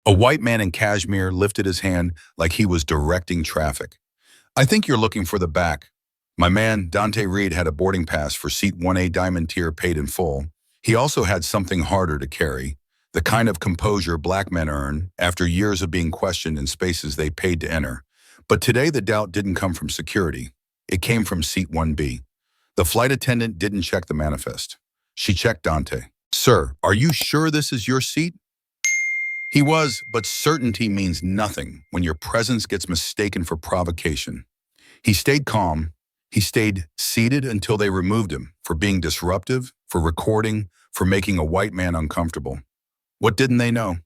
A white man in cashmere lifted his hand like he was directing traffic. I think you're looking for the back. My man, Dante Reed, had a boarding pass for seat 1A diamond tier paid in full. He also had something harder to carry, the kind of composure black men earn after years of being questioned in spaces they paid to enter. But today the doubt didn't come from security. It came from seat 1B. The flight attendant didn't check the manifest. She checked Dante. "Sir, are you sure this is your seat?" He was, but certainty means nothing when your presence gets mistaken for provocation. He stayed calm. He stayed seated until they removed him for being disruptive, for recording, for making a white man uncomfortable. What didn't they know?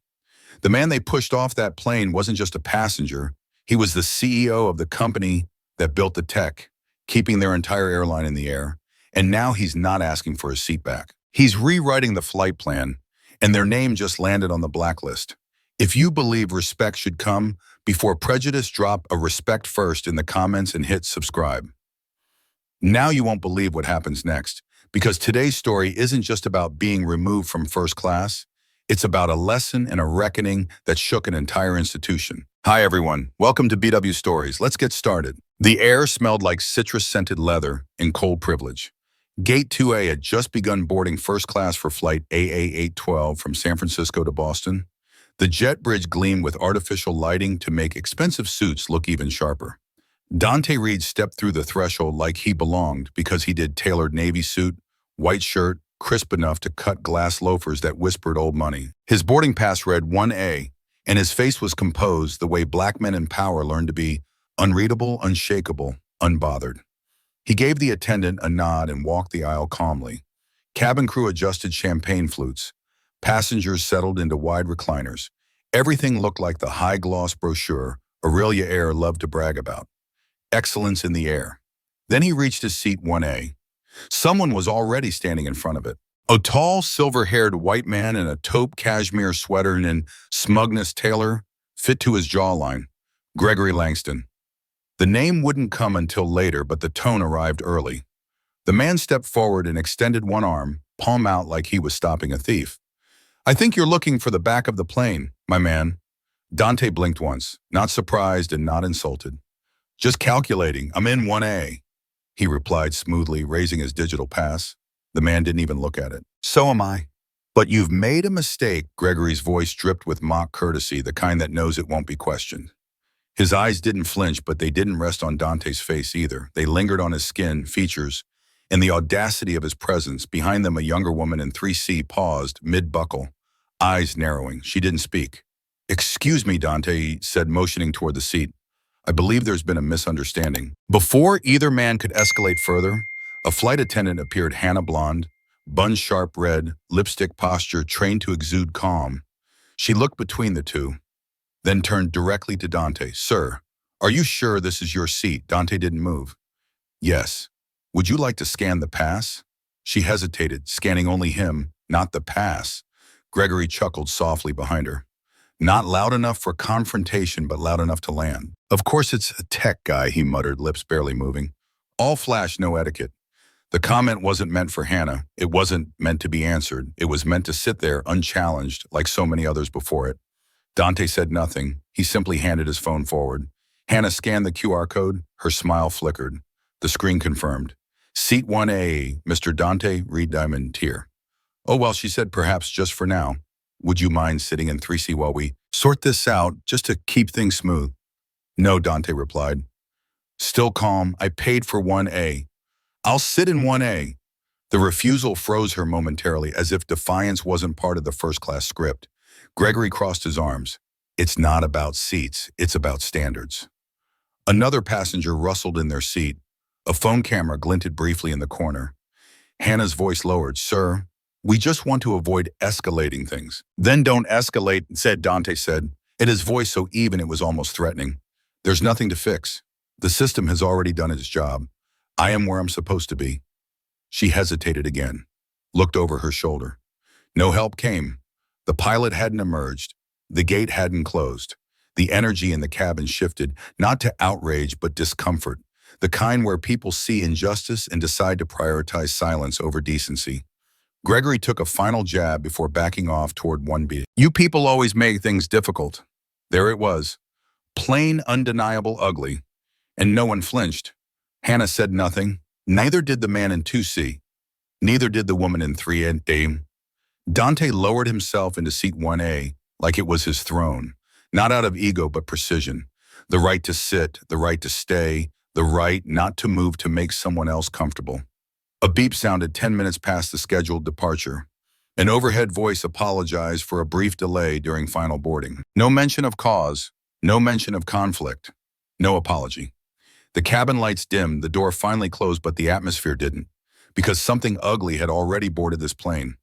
The man they pushed off that plane wasn't just a passenger. He was the CEO of the company that built the tech, keeping their entire airline in the air. And now he's not asking for his seat back. He's rewriting the flight plan, and their name just landed on the blacklist. If you believe respect should come before prejudice, drop a respect first in the comments and hit subscribe. Now you won't believe what happens next, because today's story isn't just about being removed from first class. It's about a lesson and a reckoning that shook an entire institution. Hi everyone, welcome to BW Stories. Let's get started. The air smelled like citrus-scented leather and cold privilege. Gate 2A had just begun boarding first class for flight AA812 from San Francisco to Boston. The jet bridge gleamed with artificial lighting to make expensive suits look even sharper. Dante Reed stepped through the threshold like he belonged because he did tailored navy suit, white shirt, crisp enough to cut glass loafers that whispered old money. His boarding pass read 1A, and his face was composed the way black men in power learned to be: unreadable, unshakable, unbothered. He gave the attendant a nod and walked the aisle calmly. Cabin crew adjusted champagne flutes. Passengers settled into wide recliners. Everything looked like the high-gloss brochure Aurelia Air loved to brag about. Excellence in the air. Then he reached his seat 1A. Someone was already standing in front of it. A tall, silver-haired white man in a taupe cashmere sweater and smugness tailor fit to his jawline. Gregory Langston. The name wouldn't come until later, but the tone arrived early. The man stepped forward and extended one arm, palm out like he was stopping a thief. "I think you're looking for the back of the plane, my man." Dante blinked once, not surprised and not insulted. "Just calculating, I'm in 1A, he replied smoothly, raising his digital pass. The man didn't even look at it. "So am I." "But you've made a mistake." Gregory's voice dripped with mock courtesy, the kind that knows it won't be questioned. His eyes didn't flinch, but they didn't rest on Dante's face either. They lingered on his skin, features, and the audacity of his presence. Behind them, a younger woman in 3C paused, mid-buckle, eyes narrowing. She didn't speak. "Excuse me," Dante said, motioning toward the seat. "I believe there's been a misunderstanding." Before either man could escalate further, a flight attendant appeared, Hannah blonde, bun sharp red, lipstick posture trained to exude calm. She looked between the two, then turned directly to Dante. "Sir, are you sure this is your seat?" Dante didn't move. "Yes. Would you like to scan the pass?" She hesitated, scanning only him, not the pass. Gregory chuckled softly behind her. Not loud enough for confrontation, but loud enough to land. "Of course it's a tech guy," he muttered, lips barely moving. All flash, no etiquette. The comment wasn't meant for Hannah. It wasn't meant to be answered. It was meant to sit there unchallenged, like so many others before it. Dante said nothing. He simply handed his phone forward. Hannah scanned the QR code. Her smile flickered. The screen confirmed. "Seat 1A, Mr. Dante Reed Diamond Tier." "Oh, well," she said, "perhaps just for now. Would you mind sitting in 3C while we sort this out, just to keep things smooth?" "No," Dante replied. Still calm, "I paid for 1A. I'll sit in 1A. The refusal froze her momentarily, as if defiance wasn't part of the first-class script. Gregory crossed his arms. "It's not about seats, it's about standards." Another passenger rustled in their seat. A phone camera glinted briefly in the corner. Hannah's voice lowered. "Sir, we just want to avoid escalating things." "Then don't escalate," Dante said, and his voice so even it was almost threatening. "There's nothing to fix. The system has already done its job. I am where I'm supposed to be." She hesitated again, looked over her shoulder. No help came. The pilot hadn't emerged. The gate hadn't closed. The energy in the cabin shifted, not to outrage but discomfort, the kind where people see injustice and decide to prioritize silence over decency. Gregory took a final jab before backing off toward 1B. You people always make things difficult. There it was. Plain, undeniable ugly. And no one flinched. Hannah said nothing. Neither did the man in 2C. Neither did the woman in 3A. Dante lowered himself into seat 1A like it was his throne, not out of ego but precision. The right to sit, the right to stay, the right not to move to make someone else comfortable. A beep sounded 10 minutes past the scheduled departure. An overhead voice apologized for a brief delay during final boarding. No mention of cause, no mention of conflict, no apology. The cabin lights dimmed, the door finally closed, but the atmosphere didn't, because something ugly had already boarded this plane.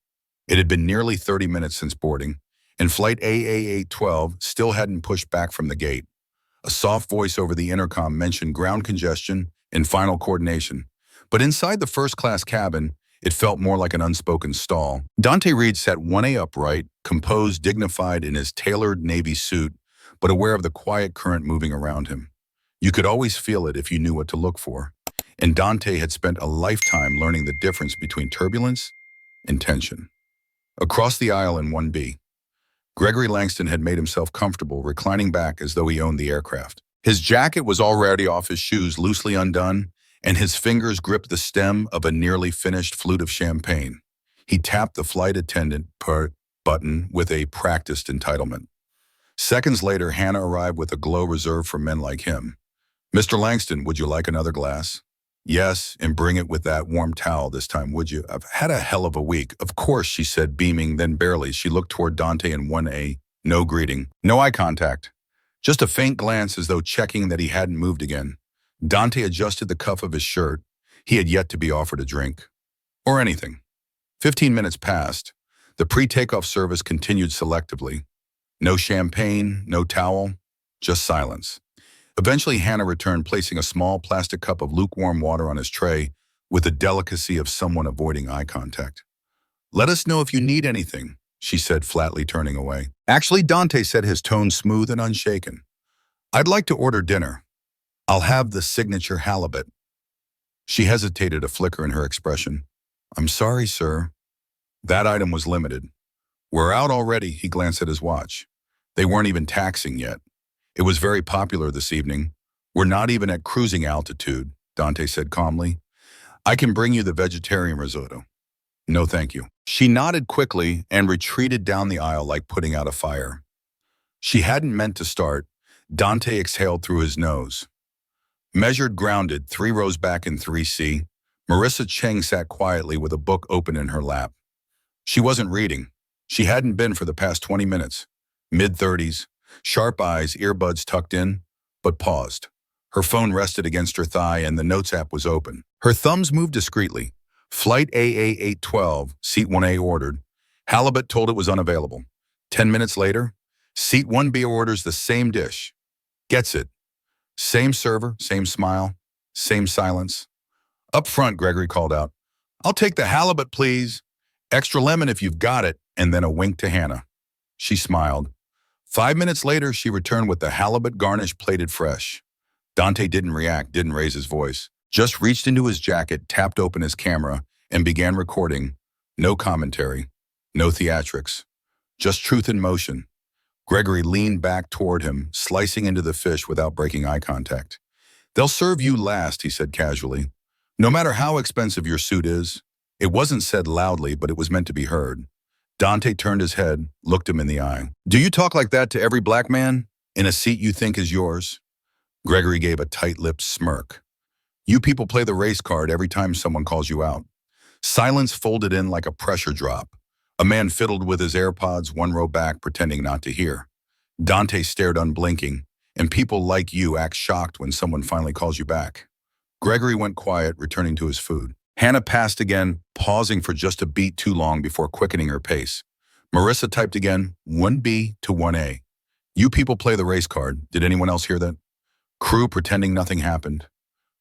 It had been nearly 30 minutes since boarding, and flight AA812 still hadn't pushed back from the gate. A soft voice over the intercom mentioned ground congestion and final coordination, but inside the first-class cabin, it felt more like an unspoken stall. Dante Reed sat 1A upright, composed, dignified in his tailored Navy suit, but aware of the quiet current moving around him. You could always feel it if you knew what to look for, and Dante had spent a lifetime learning the difference between turbulence and tension. Across the aisle in 1B, Gregory Langston had made himself comfortable, reclining back as though he owned the aircraft. His jacket was already off his shoes, loosely undone, and his fingers gripped the stem of a nearly finished flute of champagne. He tapped the flight attendant button with a practiced entitlement. Seconds later, Hannah arrived with a glow reserved for men like him. Mr. Langston, would you like another glass? Yes, and bring it with that warm towel this time, would you? I've had a hell of a week. Of course, she said, beaming, then barely. She looked toward Dante in 1A. No greeting, no eye contact. Just a faint glance as though checking that he hadn't moved again. Dante adjusted the cuff of his shirt. He had yet to be offered a drink. Or anything. 15 minutes passed. The pre-takeoff service continued selectively. No champagne, no towel, just silence. Eventually, Hannah returned, placing a small plastic cup of lukewarm water on his tray with the delicacy of someone avoiding eye contact. Let us know if you need anything, she said, flatly turning away. Actually, Dante said, his tone smooth and unshaken. I'd like to order dinner. I'll have the signature halibut. She hesitated, a flicker in her expression. I'm sorry, sir. That item was limited. We're out already, he glanced at his watch. They weren't even taxing yet. It was very popular this evening. We're not even at cruising altitude, Dante said calmly. I can bring you the vegetarian risotto. No, thank you. She nodded quickly and retreated down the aisle like putting out a fire. She hadn't meant to start. Dante exhaled through his nose. Measured, grounded, 3 rows back in 3C, Marissa Cheng sat quietly with a book open in her lap. She wasn't reading. She hadn't been for the past 20 minutes. Mid-30s, sharp eyes, earbuds tucked in, but paused. Her phone rested against her thigh and the Notes app was open. Her thumbs moved discreetly. Flight AA812, seat 1A ordered. Halibut told it was unavailable. 10 minutes later, seat 1B orders the same dish. Gets it. Same server, same smile, same silence. Up front, Gregory called out, I'll take the halibut, please. Extra lemon if you've got it, and then a wink to Hannah. She smiled. 5 minutes later, she returned with the halibut garnish plated fresh. Dante didn't react, didn't raise his voice. Just reached into his jacket, tapped open his camera, and began recording. No commentary, no theatrics, just truth in motion. Gregory leaned back toward him, slicing into the fish without breaking eye contact. They'll serve you last, he said casually. No matter how expensive your suit is. It wasn't said loudly, but it was meant to be heard. Dante turned his head, looked him in the eye. Do you talk like that to every black man in a seat you think is yours? Gregory gave a tight-lipped smirk. You people play the race card every time someone calls you out. Silence folded in like a pressure drop. A man fiddled with his AirPods 1 row back, pretending not to hear. Dante stared unblinking, and people like you act shocked when someone finally calls you back. Gregory went quiet, returning to his food. Hannah passed again, pausing for just a beat too long before quickening her pace. Marissa typed again, 1B to 1A. You people play the race card. Did anyone else hear that? Crew pretending nothing happened.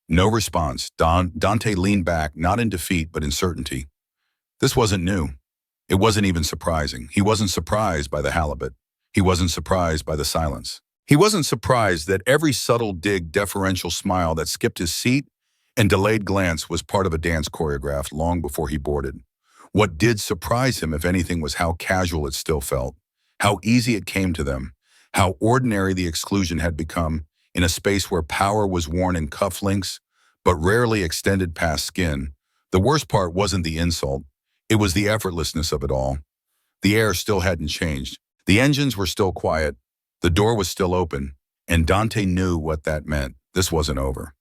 No response. Dante leaned back, not in defeat, but in certainty. This wasn't new. It wasn't even surprising. He wasn't surprised by the halibut. He wasn't surprised by the silence. He wasn't surprised that every subtle dig, deferential smile that skipped his seat and delayed glance was part of a dance choreographed long before he boarded. What did surprise him, if anything, was how casual it still felt, how easy it came to them, how ordinary the exclusion had become in a space where power was worn in cufflinks, but rarely extended past skin. The worst part wasn't the insult. It was the effortlessness of it all. The air still hadn't changed. The engines were still quiet. The door was still open. And Dante knew what that meant. This wasn't over.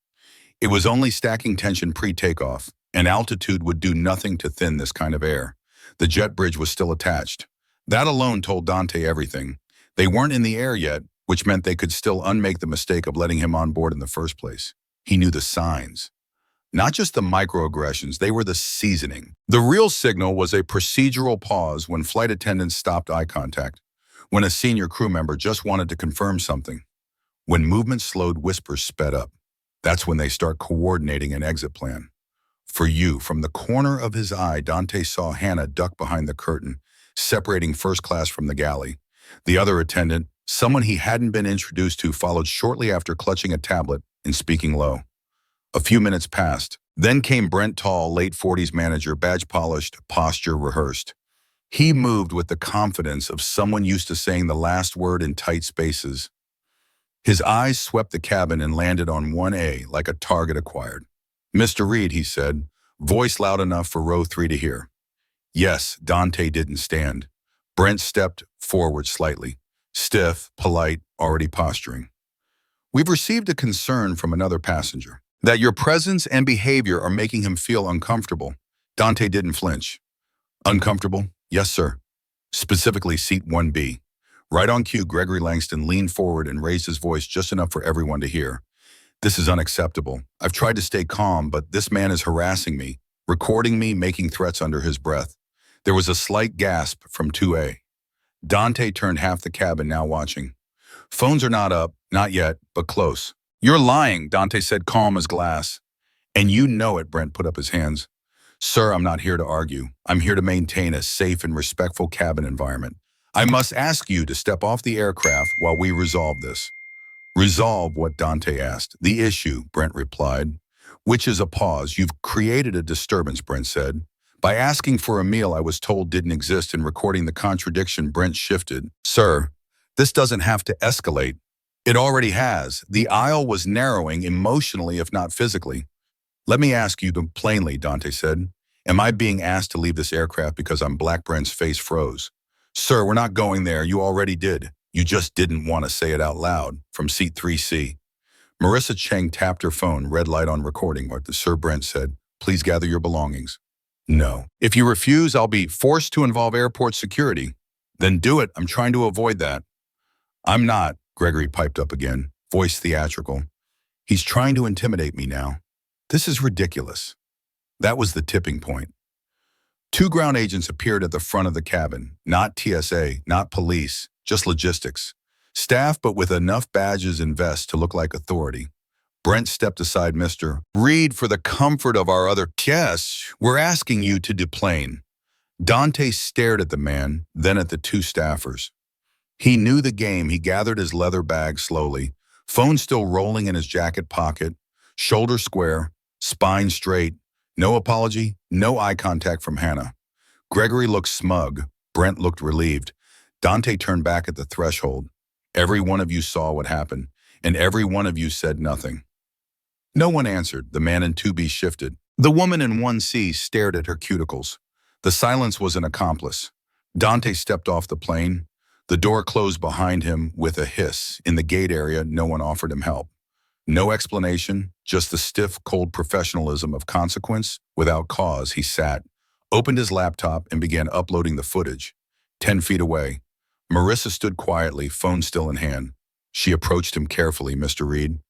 It was only stacking tension pre-takeoff, and altitude would do nothing to thin this kind of air. The jet bridge was still attached. That alone told Dante everything. They weren't in the air yet, which meant they could still unmake the mistake of letting him on board in the first place. He knew the signs. Not just the microaggressions, they were the seasoning. The real signal was a procedural pause when flight attendants stopped eye contact, when a senior crew member just wanted to confirm something. When movement slowed, whispers sped up. That's when they start coordinating an exit plan. For you, from the corner of his eye, Dante saw Hannah duck behind the curtain, separating first class from the galley. The other attendant, someone he hadn't been introduced to, followed shortly after, clutching a tablet and speaking low. A few minutes passed. Then came Brent Tall, late 40s manager, badge polished, posture rehearsed. He moved with the confidence of someone used to saying the last word in tight spaces. His eyes swept the cabin and landed on 1A like a target acquired. "Mr. Reed," he said, voice loud enough for row 3 to hear. Yes, Dante didn't stand. Brent stepped forward slightly, stiff, polite, already posturing. "We've received a concern from another passenger that your presence and behavior are making him feel uncomfortable." Dante didn't flinch. "Uncomfortable? Yes, sir. Specifically seat 1B. Right on cue, Gregory Langston leaned forward and raised his voice just enough for everyone to hear. "This is unacceptable. I've tried to stay calm, but this man is harassing me, recording me, making threats under his breath." There was a slight gasp from 2A. Dante turned half the cabin, now watching. "Phones are not up, not yet, but close." "You're lying," Dante said, calm as glass. "And you know it," Brent put up his hands. "Sir, I'm not here to argue. I'm here to maintain a safe and respectful cabin environment. I must ask you to step off the aircraft while we resolve this." "Resolve what?" Dante asked. "The issue," Brent replied, which is a pause. "You've created a disturbance," Brent said. "By asking for a meal I was told didn't exist and recording the contradiction." Brent shifted. "Sir, this doesn't have to escalate. It already has." The aisle was narrowing emotionally, if not physically. "Let me ask you plainly," Dante said. "Am I being asked to leave this aircraft because I'm black?" Brent's face froze. "Sir, we're not going there. You already did. You just didn't want to say it out loud." From seat 3C. Marissa Cheng tapped her phone, red light on recording. Sir, Brent said, "Please gather your belongings." "No. If you refuse, I'll be forced to involve airport security." "Then do it. I'm trying to avoid that." "I'm not," Gregory piped up again, voice theatrical. "He's trying to intimidate me now. This is ridiculous." That was the tipping point. 2 ground agents appeared at the front of the cabin. Not TSA, not police, just logistics. Staff, but with enough badges and vests to look like authority. Brent stepped aside. "Mr. Reed, for the comfort of our other guests, we're asking you to deplane." Dante stared at the man, then at the 2 staffers. He knew the game. He gathered his leather bag slowly, phone still rolling in his jacket pocket, shoulder square, spine straight. No apology, no eye contact from Hannah. Gregory looked smug. Brent looked relieved. Dante turned back at the threshold. "Every one of you saw what happened, and every one of you said nothing." No one answered. The man in 2B shifted. The woman in 1C stared at her cuticles. The silence was an accomplice. Dante stepped off the plane. The door closed behind him with a hiss. In the gate area, no one offered him help. No explanation, just the stiff, cold professionalism of consequence without cause. He sat, opened his laptop, and began uploading the footage. 10 feet away, Marissa stood quietly, phone still in hand. She approached him carefully. "Mr. Reed."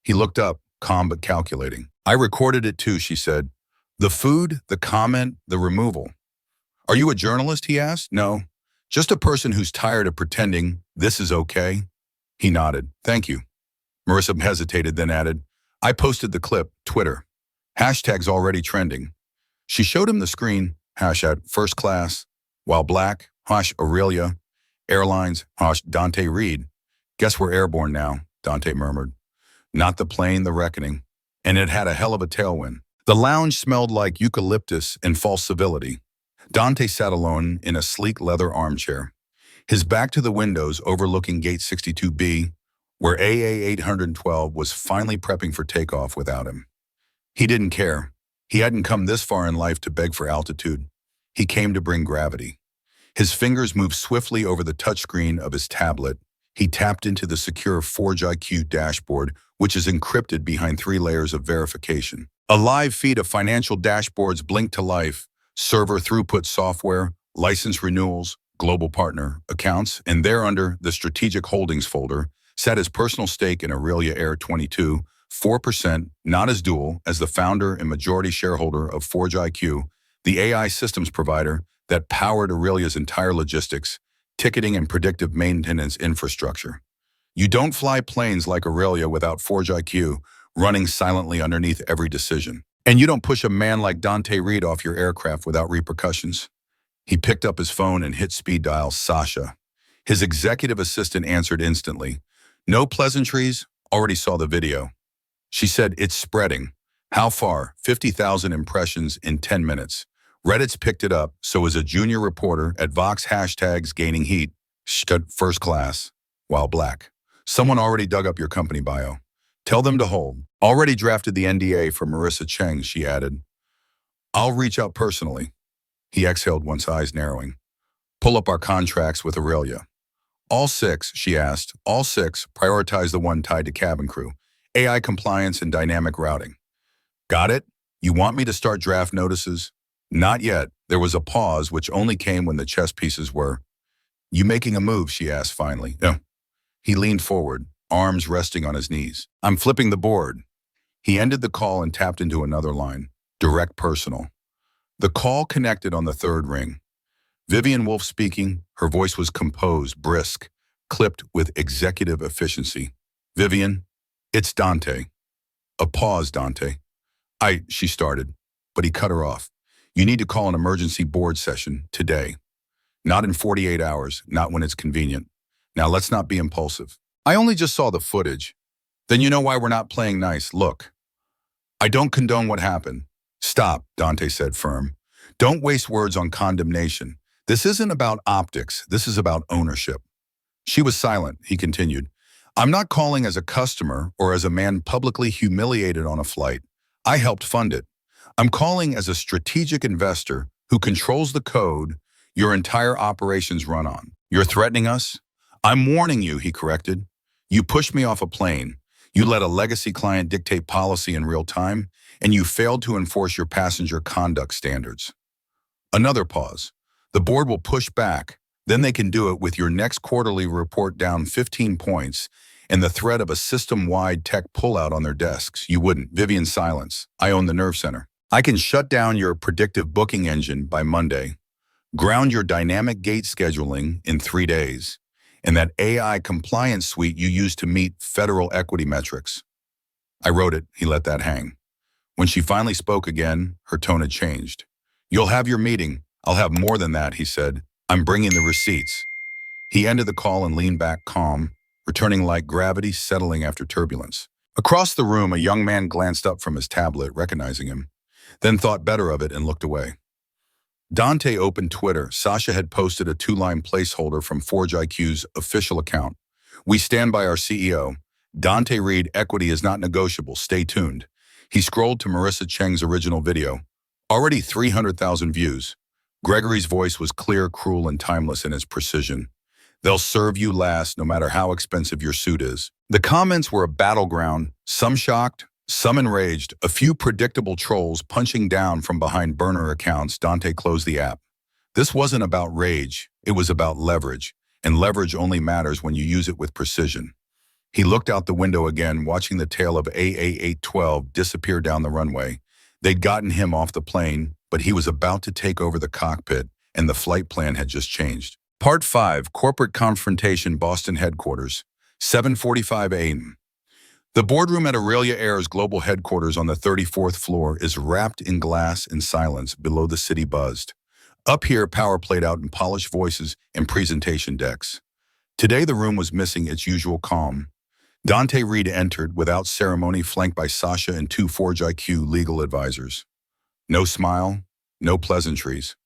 He looked up, calm but calculating. "I recorded it too," she said. "The food, the comment, the removal." "Are you a journalist?" he asked. "No, just a person who's tired of pretending this is okay." He nodded. "Thank you." Marissa hesitated, then added, "I posted the clip, Twitter. Hashtag's already trending." She showed him the screen, #first class, while black, #Aurelia, Airlines, #Dante Reed. "Guess we're airborne now," Dante murmured. "Not the plane, the reckoning." And it had a hell of a tailwind. The lounge smelled like eucalyptus and false civility. Dante sat alone in a sleek leather armchair, his back to the windows overlooking Gate 62B, where AA-812 was finally prepping for takeoff without him. He didn't care. He hadn't come this far in life to beg for altitude. He came to bring gravity. His fingers moved swiftly over the touchscreen of his tablet. He tapped into the secure Forge IQ dashboard, which is encrypted behind 3 layers of verification. A live feed of financial dashboards blinked to life: server throughput software, license renewals, global partner accounts, and thereunder the strategic holdings folder sat his personal stake in Aurelia Air 22, 4%, not as dual as the founder and majority shareholder of Forge IQ, the AI systems provider that powered Aurelia's entire logistics, ticketing, and predictive maintenance infrastructure. You don't fly planes like Aurelia without Forge IQ running silently underneath every decision. And you don't push a man like Dante Reed off your aircraft without repercussions. He picked up his phone and hit speed dial Sasha. His executive assistant answered instantly. No pleasantries, already saw the video. She said, it's spreading. How far? 50,000 impressions in 10 minutes. Reddit's picked it up, so is a junior reporter at Vox hashtags gaining heat. First class, while black. Someone already dug up your company bio. Tell them to hold. Already drafted the NDA for Marissa Cheng, she added. I'll reach out personally. He exhaled, once eyes narrowing. Pull up our contracts with Aurelia. All 6, she asked. All 6, prioritize the one tied to cabin crew, AI compliance and dynamic routing. Got it? You want me to start draft notices? Not yet. There was a pause, which only came when the chess pieces were. You making a move, she asked finally. No. He leaned forward, arms resting on his knees. I'm flipping the board. He ended the call and tapped into another line. Direct personal. The call connected on the 3rd ring. Vivian Wolf speaking. Her voice was composed, brisk, clipped with executive efficiency. Vivian, it's Dante. A pause, Dante. She started, but he cut her off. You need to call an emergency board session today. Not in 48 hours, not when it's convenient. Now let's not be impulsive. I only just saw the footage. Then you know why we're not playing nice. Look, I don't condone what happened. Stop, Dante said firm. Don't waste words on condemnation. This isn't about optics. This is about ownership. She was silent, he continued. I'm not calling as a customer or as a man publicly humiliated on a flight. I helped fund it. I'm calling as a strategic investor who controls the code your entire operations run on. You're threatening us? I'm warning you, he corrected. You pushed me off a plane. You let a legacy client dictate policy in real time, and you failed to enforce your passenger conduct standards. Another pause. The board will push back. Then they can do it with your next quarterly report down 15 points and the threat of a system-wide tech pullout on their desks. You wouldn't. Vivian, silence. I own the nerve center. I can shut down your predictive booking engine by Monday, ground your dynamic gate scheduling in 3 days, and that AI compliance suite you use to meet federal equity metrics. I wrote it. He let that hang. When she finally spoke again, her tone had changed. You'll have your meeting. I'll have more than that, he said. I'm bringing the receipts. He ended the call and leaned back calm, returning like gravity settling after turbulence. Across the room, a young man glanced up from his tablet, recognizing him, then thought better of it and looked away. Dante opened Twitter. Sasha had posted a 2-line placeholder from Forge IQ's official account. We stand by our CEO. Dante Reed, equity is not negotiable. Stay tuned. He scrolled to Marissa Cheng's original video. Already 300,000 views. Gregory's voice was clear, cruel, and timeless in its precision. They'll serve you last, no matter how expensive your suit is. The comments were a battleground, some shocked, some enraged, a few predictable trolls punching down from behind burner accounts. Dante closed the app. This wasn't about rage, it was about leverage, and leverage only matters when you use it with precision. He looked out the window again, watching the tail of AA-812 disappear down the runway. They'd gotten him off the plane, but he was about to take over the cockpit, and the flight plan had just changed. Part 5, Corporate Confrontation, Boston Headquarters, 7:45 a.m. The boardroom at Aurelia Air's global headquarters on the 34th floor is wrapped in glass and silence. Below, the city buzzed. Up here, power played out in polished voices and presentation decks. Today, the room was missing its usual calm. Dante Reed entered without ceremony, flanked by Sasha and 2 Forge IQ legal advisors. No smile, no pleasantries.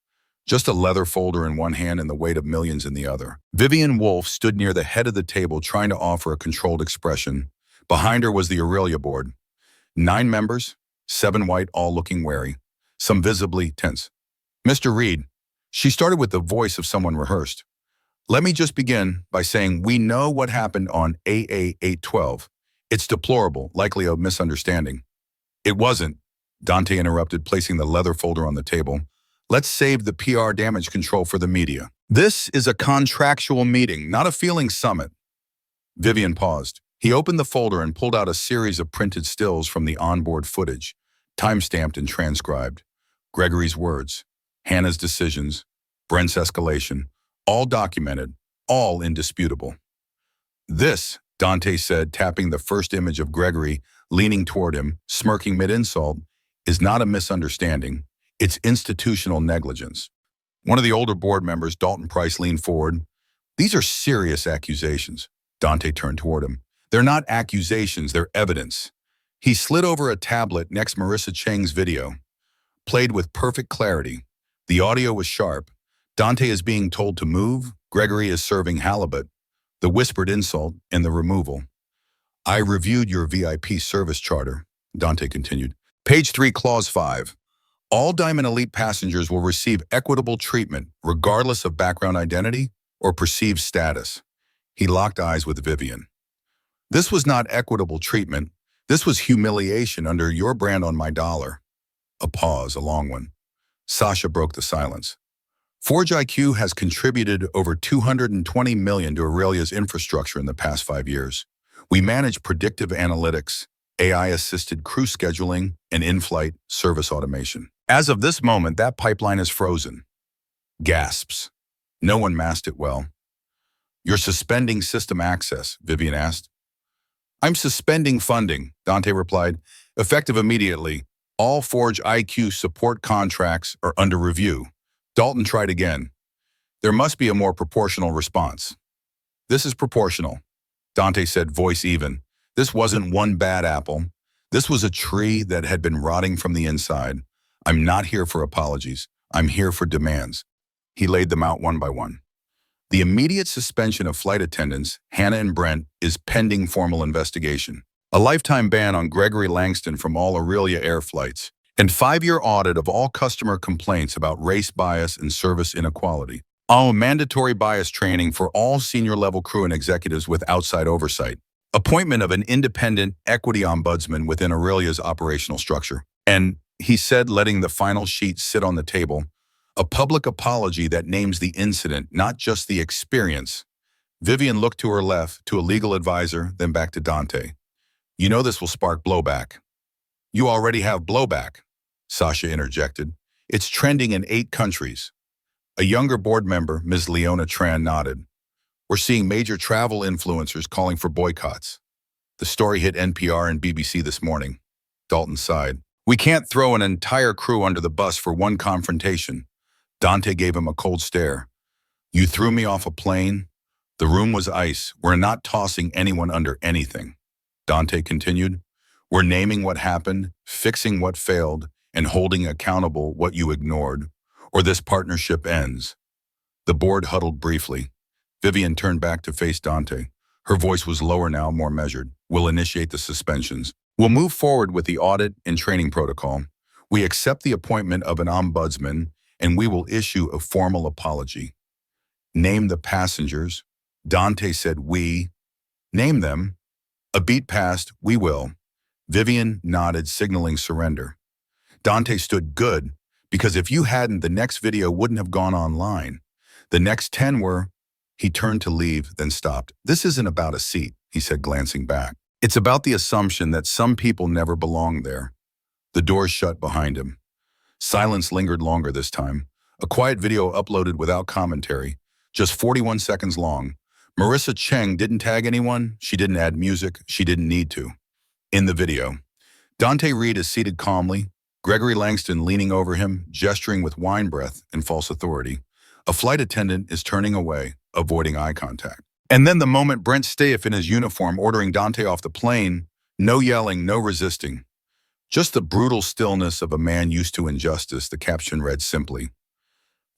Just a leather folder in one hand and the weight of millions in the other. Vivian Wolf stood near the head of the table trying to offer a controlled expression. Behind her was the Aurelia board. 9 members, 7 white, all looking wary, some visibly tense. Mr. Reed, she started with the voice of someone rehearsed. Let me just begin by saying we know what happened on AA 812. It's deplorable, likely a misunderstanding. It wasn't, Dante interrupted, placing the leather folder on the table. Let's save the PR damage control for the media. This is a contractual meeting, not a feeling summit. Vivian paused. He opened the folder and pulled out a series of printed stills from the onboard footage, time-stamped and transcribed. Gregory's words, Hannah's decisions, Brent's escalation, all documented, all indisputable. This, Dante said, tapping the first image of Gregory, leaning toward him, smirking mid-insult, is not a misunderstanding. It's institutional negligence. One of the older board members, Dalton Price, leaned forward. These are serious accusations. Dante turned toward him. They're not accusations, they're evidence. He slid over a tablet next Marissa Cheng's video. Played with perfect clarity. The audio was sharp. Dante is being told to move. Gregory is serving halibut. The whispered insult and the removal. I reviewed your VIP service charter, Dante continued. Page 3, Clause 5. All Diamond Elite passengers will receive equitable treatment regardless of background identity or perceived status. He locked eyes with Vivian. This was not equitable treatment. This was humiliation under your brand on my dollar. A pause, a long one. Sasha broke the silence. Forge IQ has contributed over $220 million to Aurelia's infrastructure in the past 5 years. We manage predictive analytics, AI-assisted crew scheduling, and in-flight service automation. As of this moment, that pipeline is frozen. Gasps. No one masked it well. You're suspending system access, Vivian asked. I'm suspending funding, Dante replied. Effective immediately. All Forge IQ support contracts are under review. Dalton tried again. There must be a more proportional response. This is proportional, Dante said, voice even. This wasn't one bad apple. This was a tree that had been rotting from the inside. I'm not here for apologies. I'm here for demands. He laid them out one by one. The immediate suspension of flight attendants, Hannah and Brent, is pending formal investigation. A lifetime ban on Gregory Langston from all Aurelia air flights, and 5-year audit of all customer complaints about race bias and service inequality. Mandatory bias training for all senior-level crew and executives with outside oversight. Appointment of an independent equity ombudsman within Aurelia's operational structure. And, he said, letting the final sheet sit on the table, a public apology that names the incident, not just the experience. Vivian looked to her left, to a legal advisor, then back to Dante. You know this will spark blowback. You already have blowback, Sasha interjected. It's trending in 8 countries. A younger board member, Ms. Leona Tran, nodded. We're seeing major travel influencers calling for boycotts. The story hit NPR and BBC this morning. Dalton sighed. We can't throw an entire crew under the bus for one confrontation. Dante gave him a cold stare. You threw me off a plane. The room was ice. We're not tossing anyone under anything. Dante continued. We're naming what happened, fixing what failed, and holding accountable what you ignored, or this partnership ends. The board huddled briefly. Vivian turned back to face Dante. Her voice was lower now, more measured. We'll initiate the suspensions. We'll move forward with the audit and training protocol. We accept the appointment of an ombudsman, and we will issue a formal apology. Name the passengers. Dante said we. Name them. A beat passed, we will. Vivian nodded, signaling surrender. Dante stood good, because if you hadn't, the next video wouldn't have gone online. The next 10 were. He turned to leave, then stopped. This isn't about a seat, he said, glancing back. It's about the assumption that some people never belong there. The doors shut behind him. Silence lingered longer this time. A quiet video uploaded without commentary, just 41 seconds long. Marissa Cheng didn't tag anyone, she didn't add music, she didn't need to. In the video, Dante Reed is seated calmly, Gregory Langston leaning over him, gesturing with wine breath and false authority. A flight attendant is turning away, avoiding eye contact. And then the moment Brent Staiff in his uniform ordering Dante off the plane, no yelling, no resisting. Just the brutal stillness of a man used to injustice, the caption read simply.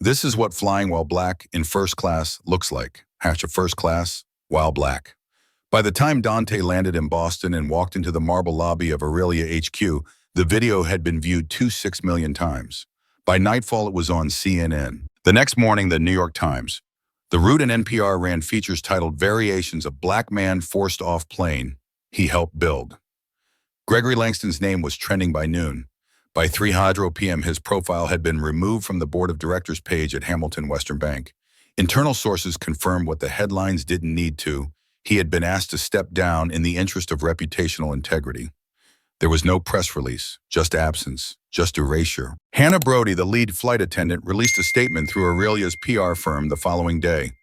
This is what flying while black in first class looks like. Hatch of first class while black. By the time Dante landed in Boston and walked into the marble lobby of Aurelia HQ, the video had been viewed 26 million times. By nightfall, it was on CNN. The next morning, the New York Times. The Root and NPR ran features titled Variations of Black Man Forced Off Plane He Helped Build. Gregory Langston's name was trending by noon. By 3:00 p.m., his profile had been removed from the board of directors page at Hamilton Western Bank. Internal sources confirmed what the headlines didn't need to. He had been asked to step down in the interest of reputational integrity. There was no press release, just absence, just erasure. Hannah Brody, the lead flight attendant, released a statement through Aurelia's PR firm the following day.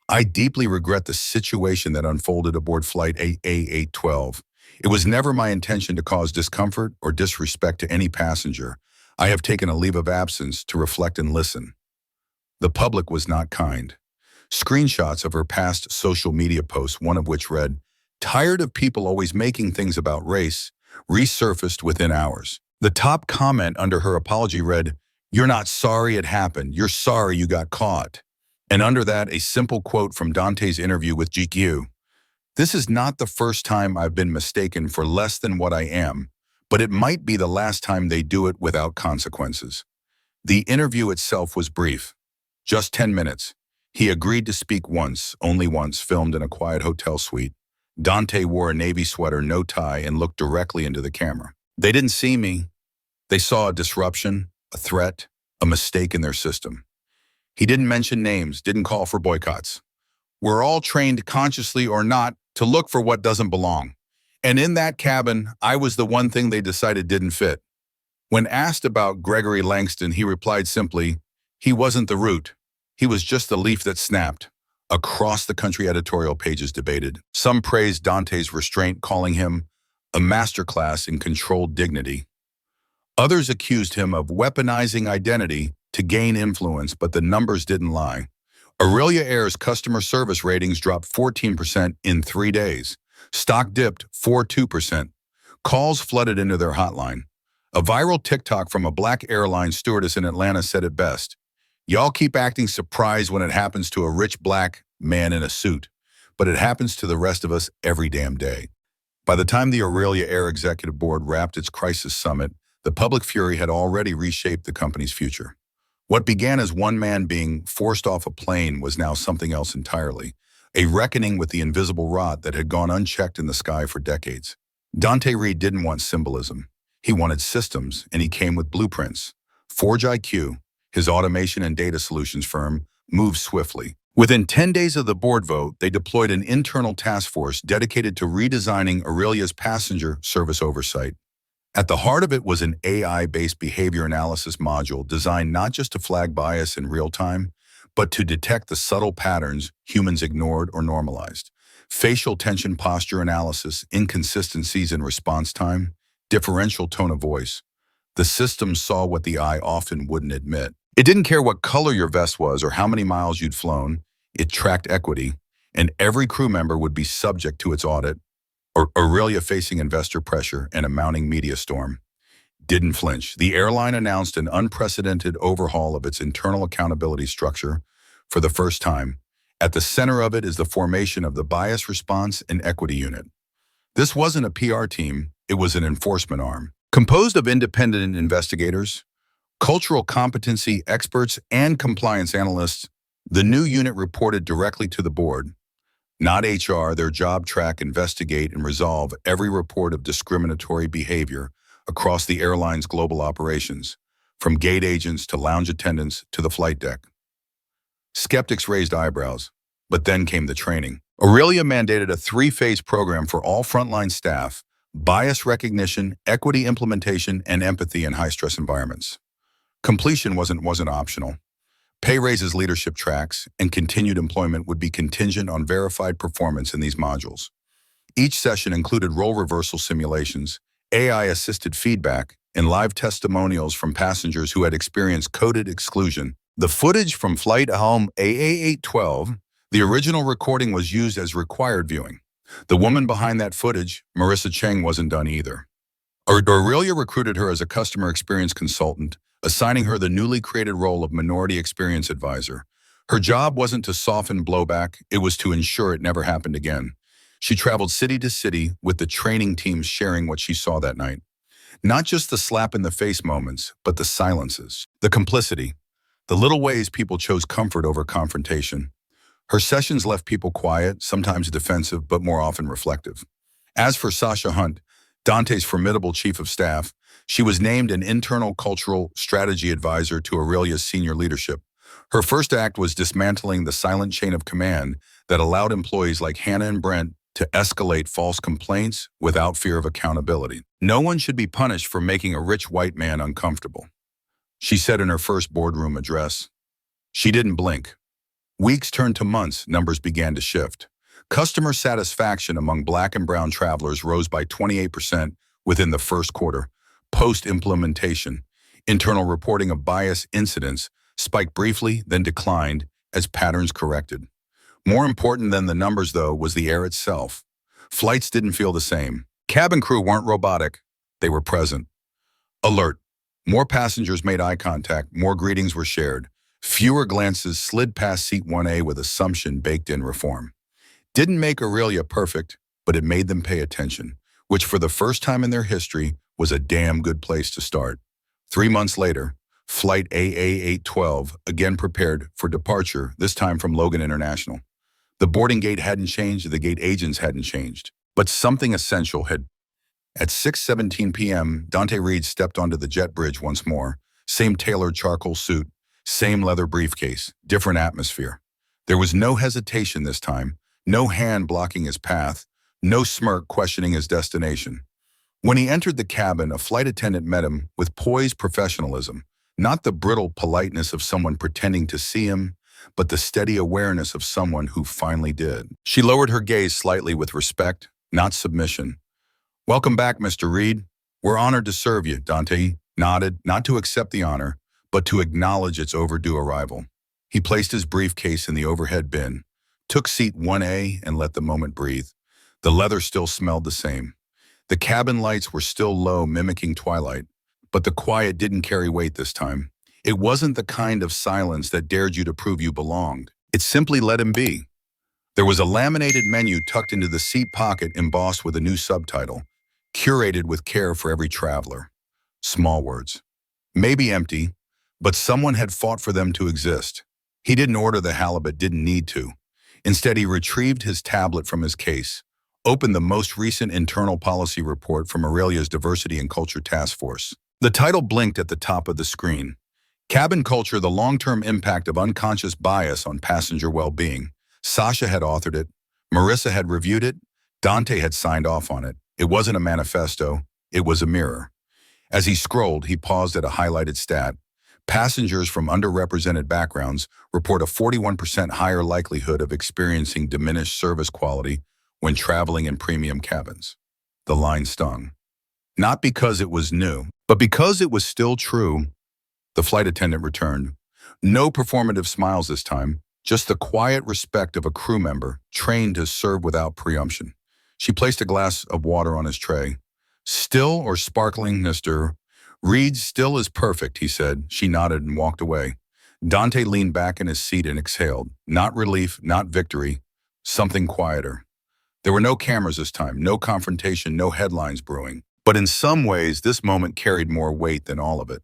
I deeply regret the situation that unfolded aboard Flight AA812. It was never my intention to cause discomfort or disrespect to any passenger. I have taken a leave of absence to reflect and listen. The public was not kind. Screenshots of her past social media posts, one of which read, "Tired of people always making things about race," resurfaced within hours. The top comment under her apology read, "You're not sorry it happened. You're sorry you got caught." And under that, a simple quote from Dante's interview with GQ. This is not the first time I've been mistaken for less than what I am, but it might be the last time they do it without consequences. The interview itself was brief, just 10 minutes. He agreed to speak once, only once, filmed in a quiet hotel suite. Dante wore a navy sweater, no tie, and looked directly into the camera. They didn't see me. They saw a disruption, a threat, a mistake in their system. He didn't mention names, didn't call for boycotts. We're all trained, consciously or not, to look for what doesn't belong. And in that cabin, I was the one thing they decided didn't fit. When asked about Gregory Langston, he replied simply, he wasn't the root. He was just the leaf that snapped. Across the country, editorial pages debated. Some praised Dante's restraint, calling him a masterclass in controlled dignity. Others accused him of weaponizing identity to gain influence, but the numbers didn't lie. Aurelia Air's customer service ratings dropped 14% in 3 days. Stock dipped 42%. Calls flooded into their hotline. A viral TikTok from a black airline stewardess in Atlanta said it best. Y'all keep acting surprised when it happens to a rich black man in a suit, but it happens to the rest of us every damn day. By the time the Aurelia Air Executive Board wrapped its crisis summit, the public fury had already reshaped the company's future. What began as one man being forced off a plane was now something else entirely, a reckoning with the invisible rot that had gone unchecked in the sky for decades. Dante Reed didn't want symbolism. He wanted systems, and he came with blueprints. Forge IQ, his automation and data solutions firm, moved swiftly. Within 10 days of the board vote, they deployed an internal task force dedicated to redesigning Aurelia's passenger service oversight. At the heart of it was an AI-based behavior analysis module designed not just to flag bias in real time, but to detect the subtle patterns humans ignored or normalized. Facial tension posture analysis, inconsistencies in response time, differential tone of voice. The system saw what the eye often wouldn't admit. It didn't care what color your vest was or how many miles you'd flown. It tracked equity, and every crew member would be subject to its audit. Aurelia, facing investor pressure and a mounting media storm, didn't flinch. The airline announced an unprecedented overhaul of its internal accountability structure for the first time. At the center of it is the formation of the Bias Response and Equity Unit. This wasn't a PR team, it was an enforcement arm. Composed of independent investigators, cultural competency experts, and compliance analysts, the new unit reported directly to the board. Not HR, their job track, investigate, and resolve every report of discriminatory behavior across the airline's global operations, from gate agents to lounge attendants to the flight deck. Skeptics raised eyebrows, but then came the training. Aurelia mandated a 3-phase program for all frontline staff: bias recognition, equity implementation, and empathy in high-stress environments. Completion wasn't optional. Pay raises, leadership tracks, and continued employment would be contingent on verified performance in these modules. Each session included role reversal simulations, AI-assisted feedback, and live testimonials from passengers who had experienced coded exclusion. The footage from Flight Home AA812, the original recording, was used as required viewing. The woman behind that footage, Marissa Cheng, wasn't done either. Aurelia recruited her as a customer experience consultant, assigning her the newly created role of Minority Experience Advisor. Her job wasn't to soften blowback, it was to ensure it never happened again. She traveled city to city with the training teams sharing what she saw that night. Not just the slap-in-the-face moments, but the silences, the complicity, the little ways people chose comfort over confrontation. Her sessions left people quiet, sometimes defensive, but more often reflective. As for Sasha Hunt, Dante's formidable chief of staff, she was named an internal cultural strategy advisor to Aurelia's senior leadership. Her first act was dismantling the silent chain of command that allowed employees like Hannah and Brent to escalate false complaints without fear of accountability. No one should be punished for making a rich white man uncomfortable, she said in her first boardroom address. She didn't blink. Weeks turned to months, numbers began to shift. Customer satisfaction among Black and brown travelers rose by 28% within the first quarter. Post-implementation, internal reporting of bias incidents spiked briefly, then declined as patterns corrected. More important than the numbers, though, was the air itself. Flights didn't feel the same. Cabin crew weren't robotic. They were present. Alert. More passengers made eye contact, more greetings were shared. Fewer glances slid past seat 1A with assumption baked in reform. Didn't make Aurelia perfect, but it made them pay attention, which for the first time in their history was a damn good place to start. 3 months later, Flight AA812 again prepared for departure, this time from Logan International. The boarding gate hadn't changed, the gate agents hadn't changed, but something essential had. At 6:17 p.m., Dante Reed stepped onto the jet bridge once more. Same tailored charcoal suit, same leather briefcase, different atmosphere. There was no hesitation this time, no hand blocking his path, no smirk questioning his destination. When he entered the cabin, a flight attendant met him with poised professionalism, not the brittle politeness of someone pretending to see him, but the steady awareness of someone who finally did. She lowered her gaze slightly with respect, not submission. "Welcome back, Mr. Reed. We're honored to serve you," Dante nodded, not to accept the honor, but to acknowledge its overdue arrival. He placed his briefcase in the overhead bin, took seat 1A and let the moment breathe. The leather still smelled the same. The cabin lights were still low, mimicking twilight, but the quiet didn't carry weight this time. It wasn't the kind of silence that dared you to prove you belonged. It simply let him be. There was a laminated menu tucked into the seat pocket embossed with a new subtitle, curated with care for every traveler. Small words. Maybe empty, but someone had fought for them to exist. He didn't order the halibut, didn't need to. Instead, he retrieved his tablet from his case, opened the most recent internal policy report from Aurelia's Diversity and Culture Task Force. The title blinked at the top of the screen. Cabin Culture, the long-term impact of unconscious bias on passenger well-being. Sasha had authored it. Marissa had reviewed it. Dante had signed off on it. It wasn't a manifesto. It was a mirror. As he scrolled, he paused at a highlighted stat. Passengers from underrepresented backgrounds report a 41% higher likelihood of experiencing diminished service quality when traveling in premium cabins. The line stung. Not because it was new, but because it was still true. The flight attendant returned. No performative smiles this time, just the quiet respect of a crew member trained to serve without presumption. She placed a glass of water on his tray. "Still or sparkling, Mr. Reed?" "Still is perfect," he said. She nodded and walked away. Dante leaned back in his seat and exhaled. Not relief, not victory, something quieter. There were no cameras this time, no confrontation, no headlines brewing. But in some ways, this moment carried more weight than all of it.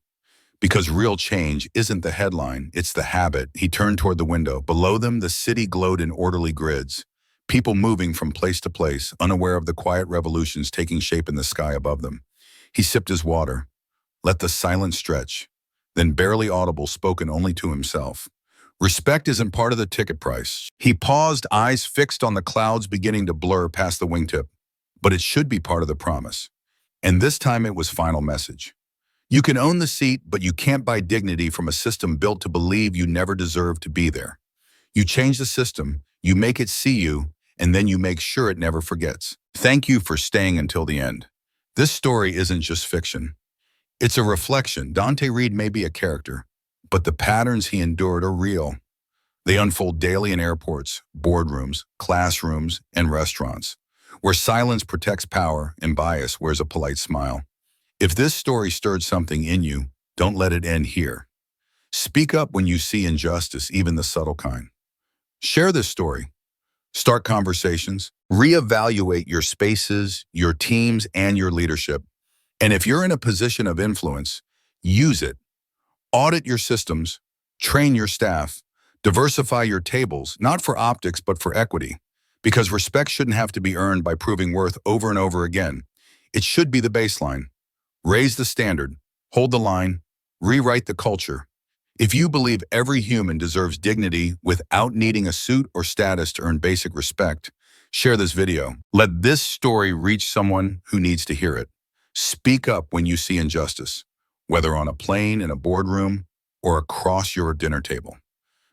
Because real change isn't the headline, it's the habit. He turned toward the window. Below them, the city glowed in orderly grids. People moving from place to place, unaware of the quiet revolutions taking shape in the sky above them. He sipped his water, let the silence stretch, then barely audible, spoken only to himself. "Respect isn't part of the ticket price." He paused, eyes fixed on the clouds beginning to blur past the wingtip. "But it should be part of the promise." And this time it was final message. You can own the seat, but you can't buy dignity from a system built to believe you never deserve to be there. You change the system, you make it see you, and then you make sure it never forgets. Thank you for staying until the end. This story isn't just fiction. It's a reflection. Dante Reed may be a character, but the patterns he endured are real. They unfold daily in airports, boardrooms, classrooms, and restaurants, where silence protects power and bias wears a polite smile. If this story stirred something in you, Don't let it end here. Speak up when you see injustice, even the subtle kind. Share this story. Start conversations. Reevaluate your spaces, your teams, and your leadership. And if you're in a position of influence, use it. Audit your systems, train your staff, diversify your tables, not for optics, but for equity. Because respect shouldn't have to be earned by proving worth over and over again. It should be the baseline. Raise the standard, hold the line, rewrite the culture. If you believe every human deserves dignity without needing a suit or status to earn basic respect, share this video. Let this story reach someone who needs to hear it. Speak up when you see injustice, whether on a plane, in a boardroom, or across your dinner table.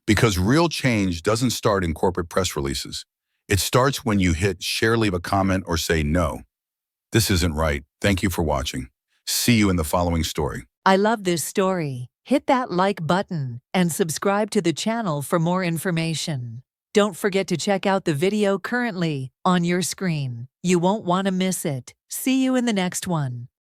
Because real change doesn't start in corporate press releases. It starts when you hit share, leave a comment, or say no. This isn't right. Thank you for watching. See you in the following story. I love this story. Hit that like button and subscribe to the channel for more information. Don't forget to check out the video currently on your screen. You won't want to miss it. See you in the next one.